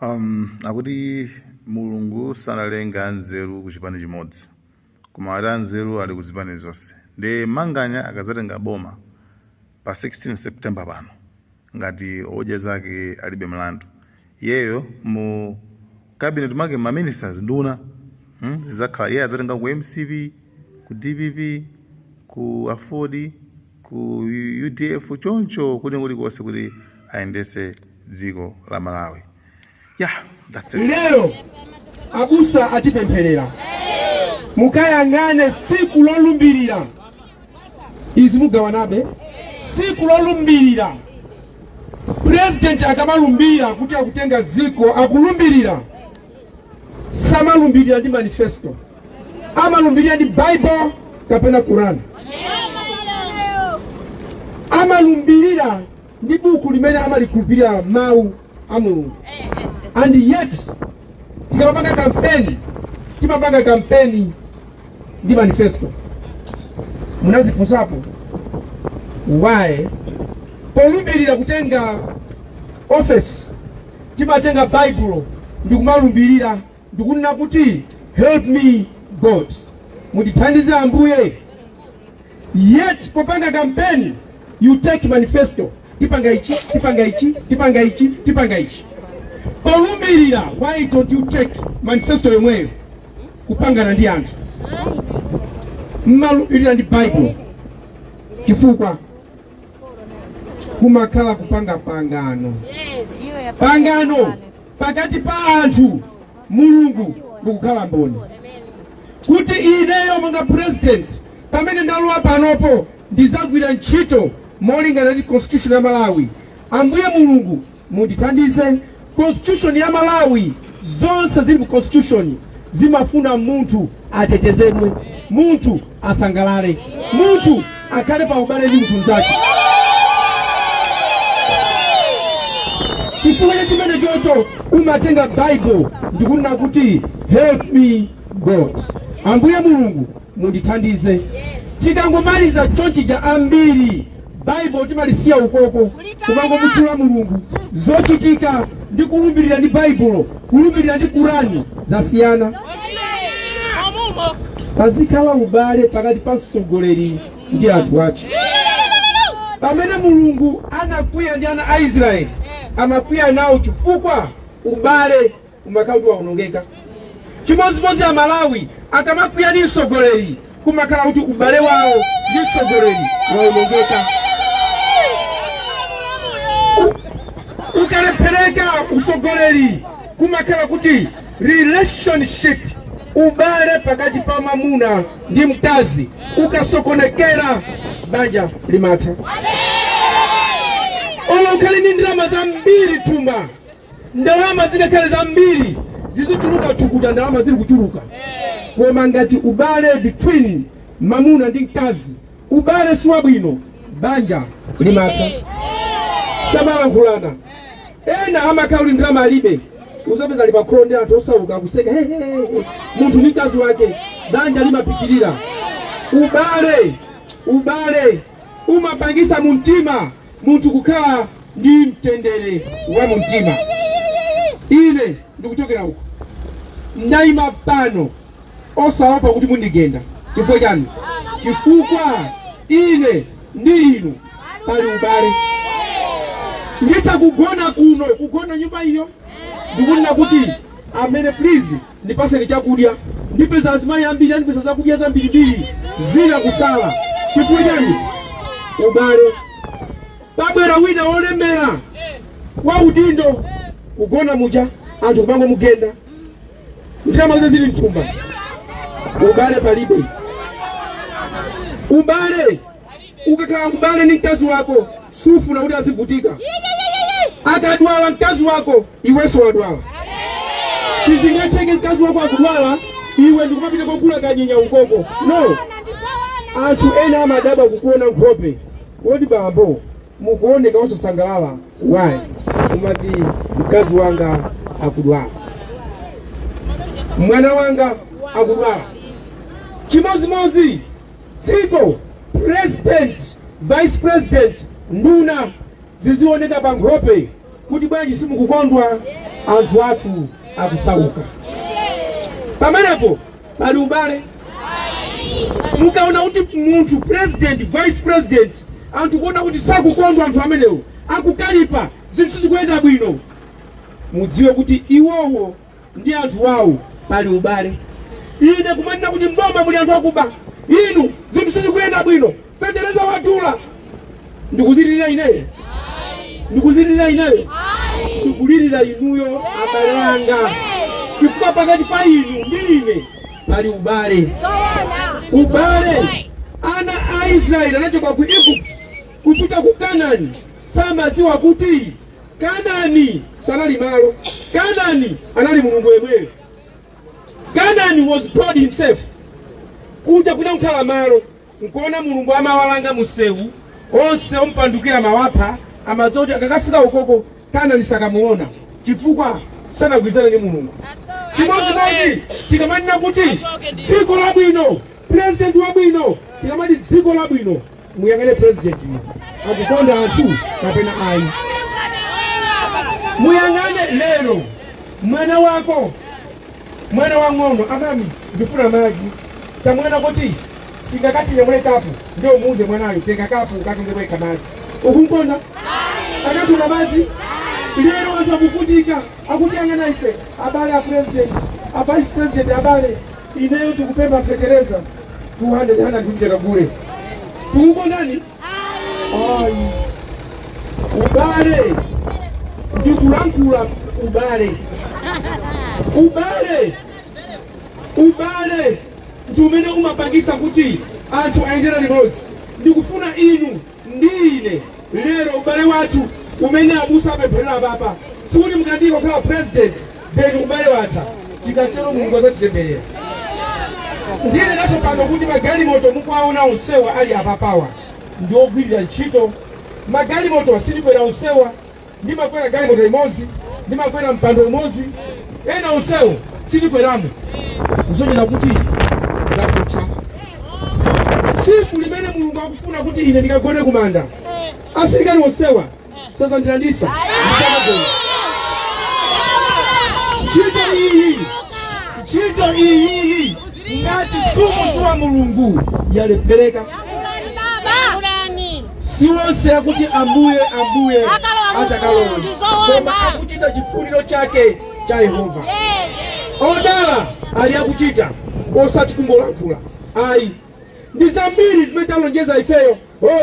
Akuti Mulungu sanalenga nzeru kuchipani chimodzi, koma ati anzeru ali kuzipani zonse. Ndi manganya akazatenga boma pa 16 September pano ngati odya zake alibe mlandu. Yeyo mu cabinet make ma ministers nduna zizakhala yeye azatenga ku MCP, ku DPP, ku Afodi, ku UDF choncho kuti kulikonse kuti ayendese dziko la Malawi. Yeah, that's it. Lero abusa atipempherera mukayang'ane tsiku lolumbirira izi mugawanabe tsiku lolumbirira president akamalumbira kuti akutenga dziko akulumbirira samalumbirira ndi manifesto amalumbirira ndi Bible kapena Quran amalumbirira ndi buku limene amalikhulupirira mawu a Mulungu. And yet timapanga kampeni ndi manifesto munazifunsapo why polumbirira kutenga office timatenga Bible ndikumalumbirira ndikunena kuti help me God, mutithandize Ambuye. Yet popanga kampeni you take manifesto tipanga ichi tipanga ichi tipanga ichi tipanga ichi. Polumbirira, why don't you take manifesto yomweyo kupangana ndi anthu mmalumbirira ndi Bible chifukwa kumakhala kupanga pangano pakati pa anthu Mulungu ndikukhala mboni kuti ineyo monga president pamene ndalowa panopo ndizagwira ntchito molingana ndi constitution ya Malawi. Ambuye Mulungu mundithandize. Constitution ya Malawi zonse zili mu constitution zimafuna munthu atetezedwe, munthu asangalale, munthu akhale pa ubale ndi munthu mnzake. Chifukwa chimene chocho umatenga Bible ndikunena kuti help me God, Ambuye Mulungu mundithandize. Tikangomaliza chonchi cha ambiri Bible timalisiya ukoko kumangomutchula Mulungu, zochitika ndi kulumbirira ndi Bible, kulumbirira ndi Qurani zasiyana. Pazikhala ubale pakati pa mtsogoleri ndi anthu ake. Pamene Mulungu anakwiya ndi ana a Israeli amakwiya nawo chifukwa ubale umakhala kuti waonongeka. Chimodzimodzi a Malawi akamakwiya ndi mtsogoleri kumakhala kuti ubale wawo ndi mtsogoleri waonongeka. Ukalephereka utsogoleri kumakhala kuti relationship ubale pakati pa mwamuna ndi mkazi ukasokonekera banja limatha. Olo ukhale ndi ndalama zambiri thumba, ndalama zikakhale zambiri zizituluka thukuta, ndalama zili kuchuluka, koma ngati ubale between mwamuna ndi mkazi ubale siwabwino banja limatha. Samalankhulana ena amakhala uli ndalama alibe uzapeza ali pakhonde anthu osauka kuseka munthu ndi mkazi wake banja limapitirira. Ubale umapangisa mumtima munthu kukhala ndi mtendere wa mumtima. Ine ndikuchokera uko ndayima pano osaopa kuti mundigenda. Chifukwa chani? Chifukwa ine ndi inu pali ubale. Ngita kugona kuno, kugona nyumba hiyo ndikunena kuti amene please ndipaseni chakudya, ndipeza azimayi ambiri andipeza zakudya zambiri zina kusala. Chifukwa chani? Ubale. Pabwera wina olemera wa udindo kugona muja anthu kumango mugenda ndalama zili mthumba. Ubale palibe. Ubale ukakhala ubale ndi mkazi wako sufuna kuti azivutika. Akadwala mkazi wako iwenso wadwala. Sizingatheke mkazi wako akudwala iwe ndikumapita kokula kanyinya ukoko. No. Anthu ena amadaba kukuona nkhope wodi bambo mukuoneka osasangalala. Why? Umati mkazi wanga akudwala, mwana wanga akudwala. Chimodzimodzi dziko president, vice president, nduna zizioneka pa nkhope kuti bwanji simukukondwa. anthu athu akusauka. Pamenepo pali ubale. Mukaona kuti munthu president, vice president, anthu kuona kuti sakukondwa anthu amenewo, akukalipa, zinthu sizikuyenda bwino, mudziwe kuti iwowo ndi anthu wawo pali ubale. Ine kumanena kuti mboma muli anthu akuba, inu zinthu sizikuyenda bwino, petereza wadula, ndikuzitirira ineyo, ndikuzitirira ineyo, ndikulirira inuyo abale anga, chifukwa pakati pa inu ndi ine pali ubale. Ubale. Ana a Israeli anachoka ku Egypt kupita ku Kanaani, samadziwa kuti Kanaani sanali malo, Kanaani anali Mulungu yemweyo. Kanaani was God himself. Kuja kuna nkhala malo, nkuona Mulungu amawalanga musewu, onse ompandukira mawapha, amadzoti akakafika ukoko Kanaani sakamuona, chifukwa sanagwirizana ndi Mulungu. Chimodzimodzi tikamanena kuti dziko labwino, president wabwino, tikamati dziko labwino, muyang'ane president akukonda anthu kapena ayi. Muyang'ane lero mwana wako, mwana wang'ono, amami ndifuna madzi, tamwana kuti singakati nyamule kapu, ndio muuze mwanayo tenga kapu ukatungeweka madzi, ukumkonda akatuna madzi. Lero anthu akukutika, akutiyang'ana ife abale a president, a vice president abale, ineyo tikupemba sekereza 200 kujeka kule, tuko nani? Ayi, ubale ndikulankula ubale, ubale, ubale ntumene umapangisa kuti anthu ayendera limodzi. Ndikufuna inu ndine lero ubale wathu umene abusa apemphera papa, sikuti mukandiko khala president then ubale watha, tikatero Mulungu azatizemberera. Ndine nacho pano kuti magalimoto mukuwaona onsewa ali apapawa ndi ogwirira ntchito. Magalimoto asilikwera onsewa, ndimakwera galimoto imodzi, ndimakwera mpando umodzi, ena onsewo silikweramu, kusonyeza kuti zakutha. Siku limene Mulungu akufuna kuti ine ndikagone kumanda, asilikali onsewa sazandilandisa ntchito iyi ngati sumu wa Mulungu yalephereka. Si wonse akuti ambuye atakalowa, koma akuchita chifuniro chake cha Yehova. Odala ali akuchita osati kungolankhula ayi. Ndi zambiri zimene talonjeza ifeyo,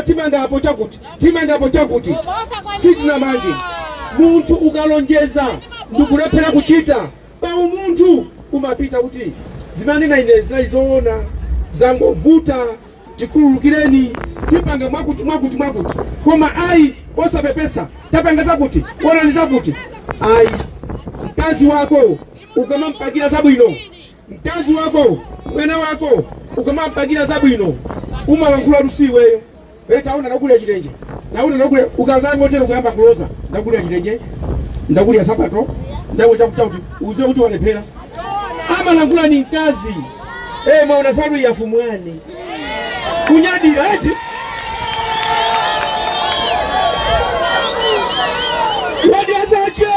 timanga apo chakuti, timanga apo chakuti, sitinamange. Munthu ukalonjeza ndikulephera kuchita, pawu munthu umapita kuti zimanena ine zinayizoona zangovuta, tikhululukireni, tipanga mwakuti, koma ayi osapepesa, tapanga zakuti, onani zakuti, ayi. Mkazi wako ukamampagira zabwino, mkazi wako, mwana wako ukamampagira zabwino, umalankhula lusiweyo, taona ndakulya chilenje, nauna ndakulya, ukazanga otero kuyamba kuloza, ndakulya chilenje, ndakulya sapato, ndakulya chakuti uziwe kuti walephera. Amalankhula ni mkazi, mwaona salu yafumwani kunyadira eti wadiazache.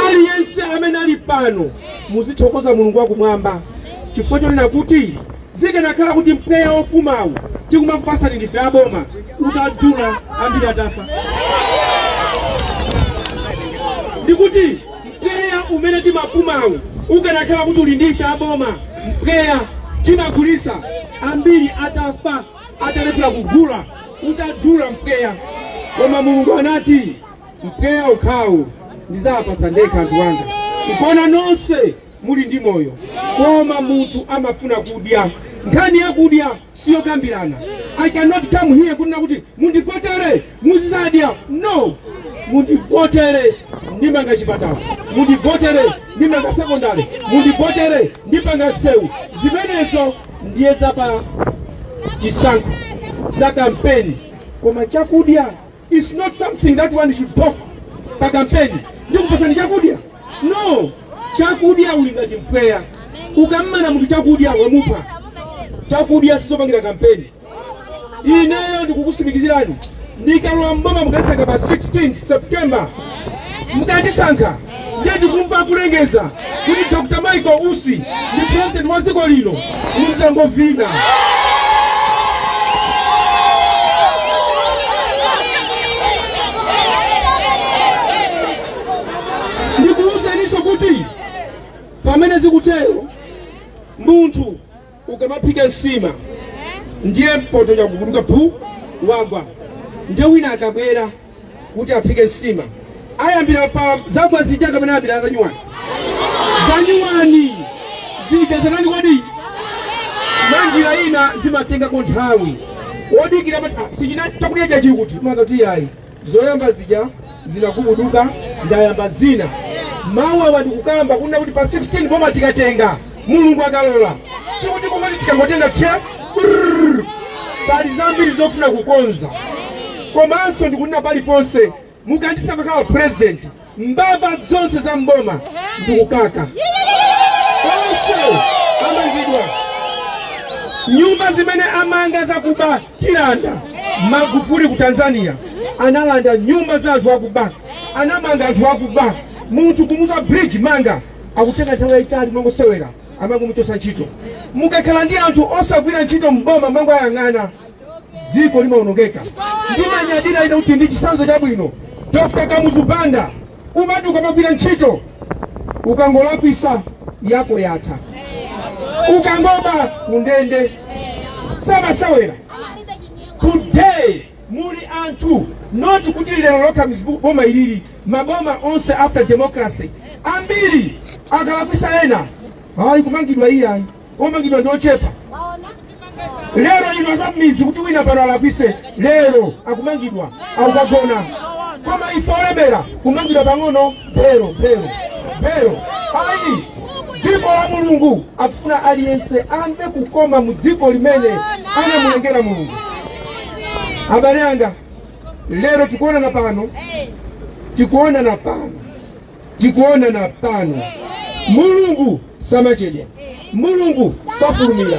Aliyense amene ali pano muzithokoza Mulungu wakumwamba, chifukwa chonena kuti zikanakhala kuti mpweya opumawu tikumapasani ndife aboma, utadula ambiri atafa. Ndikuti mpweya umene timapumawu ukanakhala kuti uli ndife aboma, mpweya timagulisa ambiri atafa, atalephera kugula, utadula mpweya. Koma Mulungu anati mpweya ukhawu ndizapasa ndekha anthu wanga, kupona nonse muli ndi moyo, koma munthu amafuna kudya. Nkhani ya kudya siyo kambirana. I cannot come here kunena kuti mundivotere muzizadya. No, mundivotere ndimanga chipatala, mundivotere ndimanga sekondari, mundivotere ndipanga sewu. Zimenezo ndiye zapa chisankho za kampeni. Koma chakudya is not something that one should talk pa kampeni. Ndikupasani chakudya? No, chakudya uli ngati mpweya, ukamana munthu chakudya wamupa. Chakudya sizopangira kampeni. Ineyo ndikukusimikizirani, ndikalowa mboma mukasaka pa 16 September mukandisankha ndiye ndikumva kulengeza kuti Dr. Michael Ussi ndi president wa dziko lino muzangovina. Ndikuwuzeniso kuti pamene zikutero munthu ukamaphika nsima ndiye mpoto chakukuluka phu wagwa, ndiye wina akabwera kuti aphike nsima ayambira pa zagwa zija kapena ayambira zanyuwani zija zanani kodi manjira ina zimatengako nthawi wodikira sichina chakudya chachiri kuti mazati yayi zoyamba zija zinakubuduka ndayamba zina mawu awa ndikukamba kuna kuti pa 16 boma tikatenga Mulungu akalola sikuti komati tikangotenga thya pali zambiri zofuna kukonza komanso ndikunena paliponse mukandisankha kukhala president mbava zonse za mboma ndikukaka onse amangidwa nyumba zimene amanga zakuba Kiranda Magufuli ku Tanzania analanda nyumba za anthu akuba anamanga anthu akuba munthu kumuza bridge manga akutenga nthawi yayitali mangosewera amangomutosha ntchito mukakhala ndi anthu osagwira ntchito mboma mango ayang'ana dziko limawonongeka. Ndimanyadira ine kuti ndi chitsanzo chabwino Dr. Kamuzu Banda umati ukamagwira ntchito ukangolakwisa yako yatha ukangoba kundende samasewera. Today muli anthu not kuti lero lokha boma ilili maboma onse after democracy ambiri akalakwisa ena hayi kumangidwa iyayi omangidwa ndiochepa lero ino atamizi kuti wina pano alakwise lero akumangidwa akukagona koma ife olemera kumangidwa pang'ono bero ayi dziko la Mulungu akufuna aliyense amve kukoma mu dziko limene anamulengera Mulungu. Abale anga lero tikuona na pano Mulungu samachedwa, Mulungu safulumira.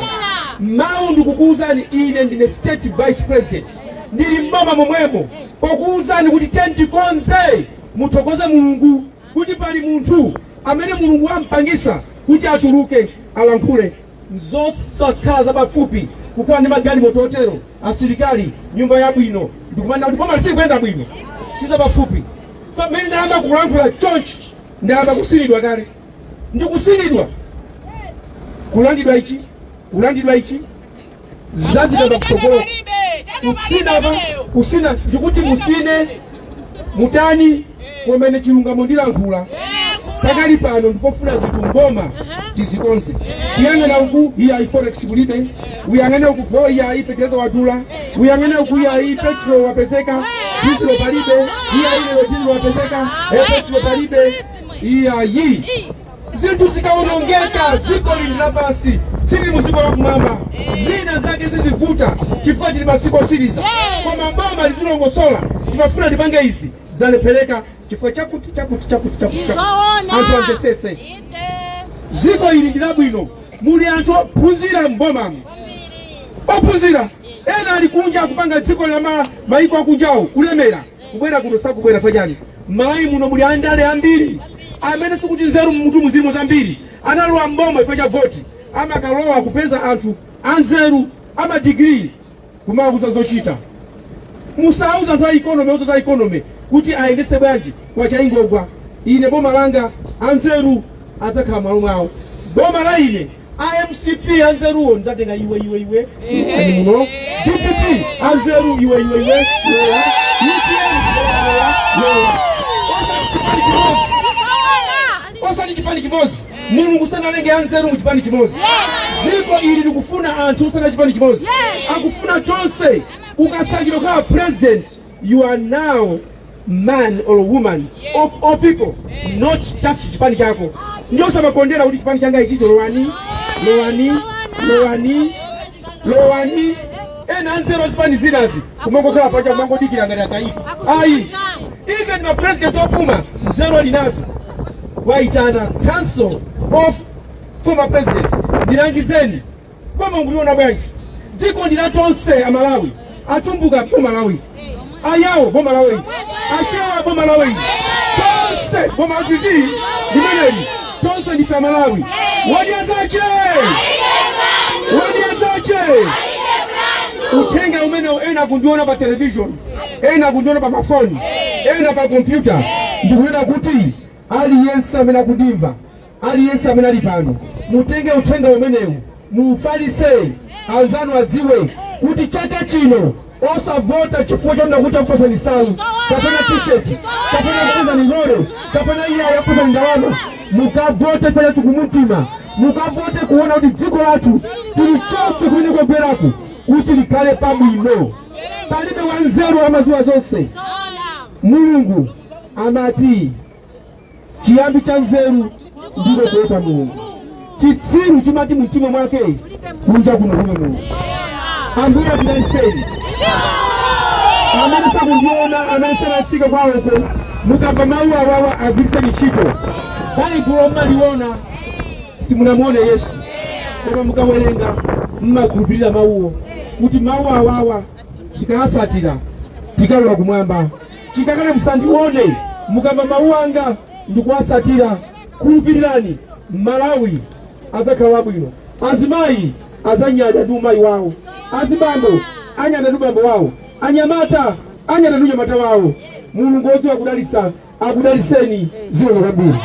Mawu ndikukuuzani ine ndine state vice president ndili mboma momwemo okuuzani kuti tikonze muthokoze Mulungu kuti pali munthu amene Mulungu wampangisa kuti atuluke alankhule zosakhala zapafupi kukhala ndi magalimoto otero asilikali nyumba yabwino ndikumana kuti boma sikuyenda bwino sizapafupi pamene ndayamba kulankhula chonchi ndayamba kusilidwa kale ndikusilidwa kulandidwa ichi zazikamba kutsogolo kusina ndikuti musine mutani kumene chilungamo ndilankhula pakali pano ndipofuna zinthu mboma tizikonse kuyang'ana uku iya forex kulibe uyang'ane uku fo iya fertilizer wadula uyang'ane uku iya petrol wapezeka diesel palibe iya ile diesel wapezeka petrol palibe iya zinthu zikaonongeka ziko lili lapasi sili muziko wakumwamba zina zake zizivuta chifukwa tili masiko siliza koma mboma lizilongosola timafuna tipange izi zalepeleka chifukwa chakuti anthu amvesese ziko ili ndilabwino muli anthu ophunzira mbomamo ophunzira ena alikunja kupanga dziko la maiko akunjawo kulemera kubwera kuno sakubwera fajani malayi muno muli andale ambiri amene sikuti nzeru mmutu muzimu zambiri analowa mboma ife cha voti ama akalowa kupeza anthu anzeru ama degree kumakuza zochita musauza anthu a economy ozoza economy kuti ayendese bwanji kwa chaingogwa ine boma langa anzeru adzakhala malo mwawo boma la ine IMCP anzeruwo nzatenga iwe ani muno DPP anzeru iwe osati chipani chimozi Mulungu sanalenge anzeru mu chipani chimozi ziko ili likufuna anthu sana chipani chimozi akufuna tonse ukasankhidwa kukhala president you are now man or woman of all people not just chipani chako ndio samakondera kuti chipani changa ichi lowani ena anzero chipani zinazi kumangokhala pacha kumangodikira ngati akaipa ayi ike ndi president opuma zero linazi waitana council of former presidents ndilangizeni koma nguliona bwanji dziko ndilatonse amalawi atumbuka bomalawi ayawo bomalawi achewa bomalawi tonse tonse boma atiti limeneli tonse ndife Malawi wadiazache utenga umene ena kundiona pa television, ena kundiona pa mafoni, ena pa kompyuta, ndikunena kuti aliyense amene akundimva, aliyense amene ali pano, mutenge utenga umenewu muufalitse anzanu adziwe kuti chaka chino osavota chifukwa chonena kuti akukosa ni salu kapena t-shirt kapena kukosa ni lore kapena iya yakukosa ni ndalama. Mukavote pale chukumumtima, mukavote kuona kuti dziko lathu tilichonse kumene kwabwerako kuti likhale pabwino. Palibe wanzeru amazuwa zonse. Mulungu amati chiyambi cha nzeru ndiko kuopa Mulungu. Chitsiru chimati mtima mwake kunja kuno Mulungu. Ambuye akudaliseni. Amene sakundiona, amene sanafika kwawoko, mukamba mawu awawa agwiriseni ntchito. Baibulo mmaliona simunamuone Yesu, koma mukawerenga mmakhulupirira mawuwo kuti mawu awawa chikayasatira tikalowa kumwamba. Chikakale musandione mukamba mawu anga ndikuwasatira, khulupirirani Malawi adzakhala wabwino. Azimayi adzanyada ndi umayi wawo, azibambo anyada ndi ubambo wawo, anyamata anyada ndi unyamata wawo. Mulungu wodziwa kudalitsa akudaliseni ziro kwambiri.